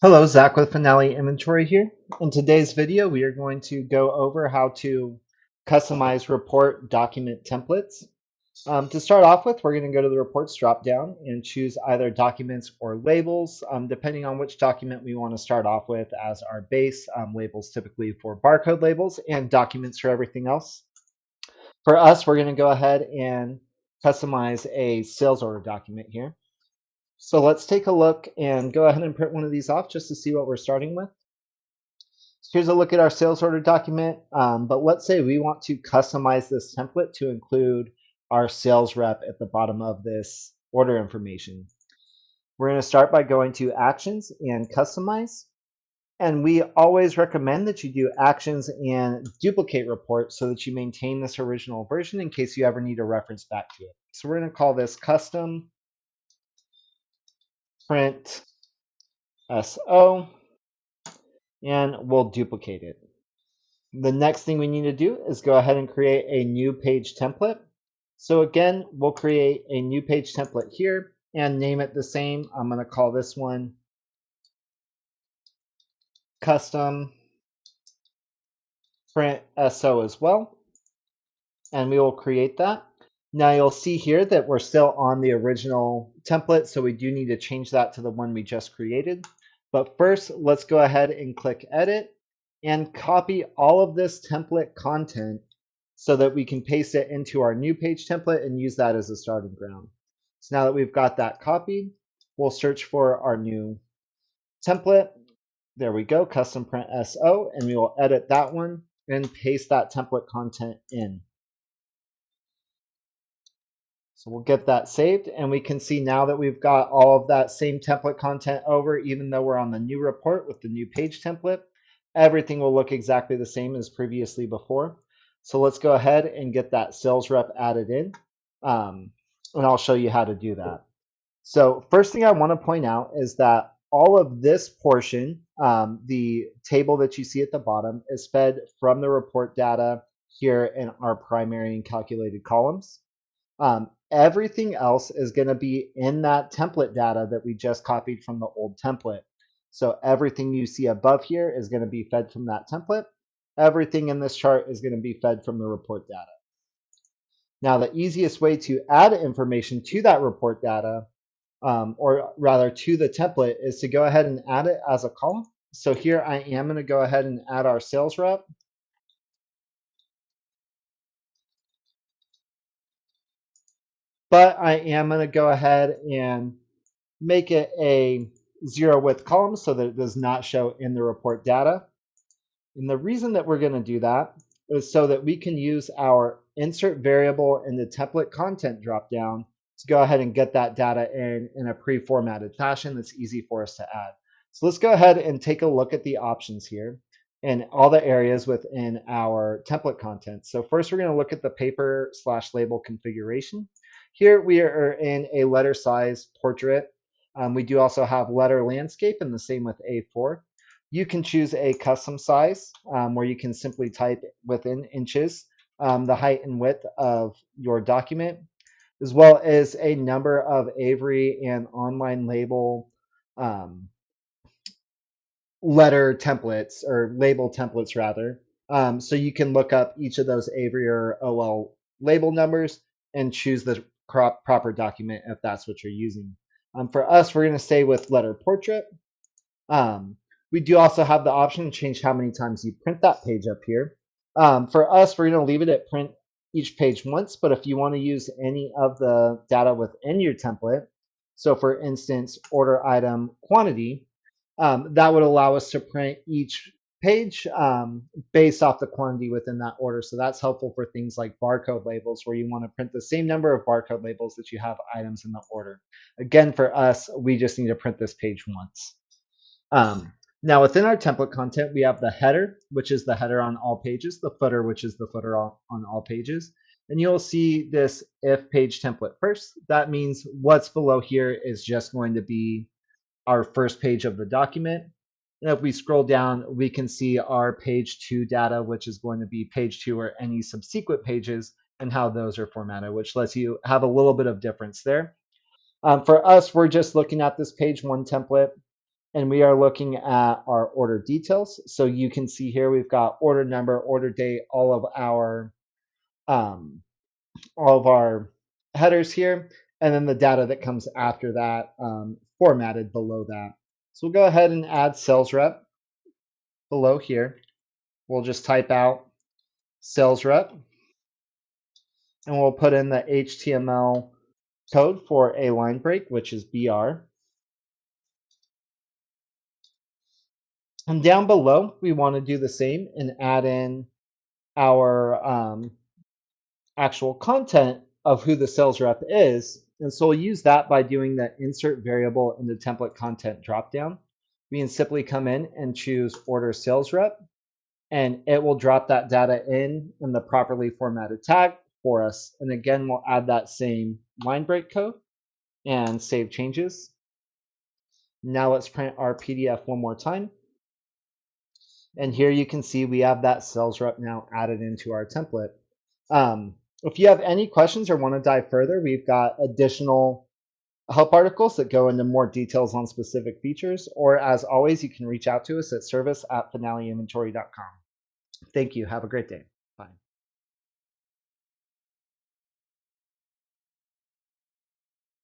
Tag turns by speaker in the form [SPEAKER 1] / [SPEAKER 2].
[SPEAKER 1] Hello, Zach with Finale Inventory here. In today's video, we are going to go over how to customize report document templates. To start off with, we're going to go to the reports dropdown and choose either documents or labels, depending on which document we want to start off with as our base. Labels typically for barcode labels and documents for everything else. For us, we're going to go ahead and customize a sales order document here. So let's take a look and go ahead and print one of these off just to see what we're starting with. So here's a look at our sales order document, but let's say we want to customize this template to include our sales rep at the bottom of this order information. We're going to start by going to Actions and Customize. And we always recommend that you do Actions and Duplicate Report so that you maintain this original version in case you ever need to reference back to it. So we're going to call this Custom Print SO, and we'll duplicate it. The next thing we need to do is go ahead and create a new page template. So again, we'll create a new page template here and name it the same. I'm going to call this one Custom Print SO as well. And we will create that. Now you'll see here that we're still on the original template, so we do need to change that to the one we just created. But first, let's go ahead and click Edit and copy all of this template content so that we can paste it into our new page template and use that as a starting ground. So now that we've got that copied, we'll search for our new template. There we go, Custom Print SO, and we will edit that one and paste that template content in. So we'll get that saved, and we can see now that we've got all of that same template content over, even though we're on the new report with the new page template, everything will look exactly the same as previously before. So let's go ahead and get that sales rep added in, and I'll show you how to do that. So first thing I want to point out is that all of this portion, the table that you see at the bottom, is fed from the report data here in our primary and calculated columns. Everything else is going to be in that template data that we just copied from the old template. So everything you see above here is going to be fed from that template. Everything in this chart is going to be fed from the report data. Now, the easiest way to add information to that report data, or rather to the template, is to go ahead and add it as a column. So here I am going to go ahead and add our sales rep. But I am going to go ahead and make it a zero width column so that it does not show in the report data. And the reason that we're going to do that is so that we can use our insert variable in the template content dropdown to go ahead and get that data in a pre-formatted fashion that's easy for us to add. So let's go ahead and take a look at the options here and all the areas within our template content. So first we're going to look at the paper/label configuration. Here we are in a letter size portrait. We do also have letter landscape, and the same with A4. You can choose a custom size where you can simply type within inches the height and width of your document, as well as a number of Avery and online label letter templates, or label templates rather. So you can look up each of those Avery or OL label numbers and choose the proper document if that's what you're using. For us, we're going to stay with letter portrait. We do also have the option to change how many times you print that page up here. For us, we're going to leave it at print each page once, but if you want to use any of the data within your template, so for instance, order item quantity, that would allow us to print each page based off the quantity within that order. So that's helpful for things like barcode labels, where you want to print the same number of barcode labels that you have items in the order. Again, for us, we just need to print this page once. Now within our template content, we have the header, which is the header on all pages, the footer, which is the footer on all pages. And you'll see this if page template first. That means what's below here is just going to be our first page of the document. And if we scroll down, we can see our page 2 data, which is going to be page 2 or any subsequent pages, and how those are formatted, which lets you have a little bit of difference there. For us, we're just looking at this page 1 template. and we are looking at our order details. So you can see here we've got order number, order date, um, all of our headers here, and then the data that comes after that formatted below that. So we'll go ahead and add sales rep below here. We'll just type out sales rep, and we'll put in the HTML code for a line break, which is BR. And down below, we want to do the same and add in our actual content of who the sales rep is. And so we'll use that by doing the insert variable in the template content dropdown. We can simply come in and choose order sales rep, and it will drop that data in the properly formatted tag for us. And again, we'll add that same line break code and save changes. Now let's print our PDF one more time. And here you can see we have that sales rep now added into our template. If you have any questions or want to dive further, we've got additional help articles that go into more details on specific features. Or as always, you can reach out to us at service@finaleinventory.com. Thank you. Have a great day. Bye.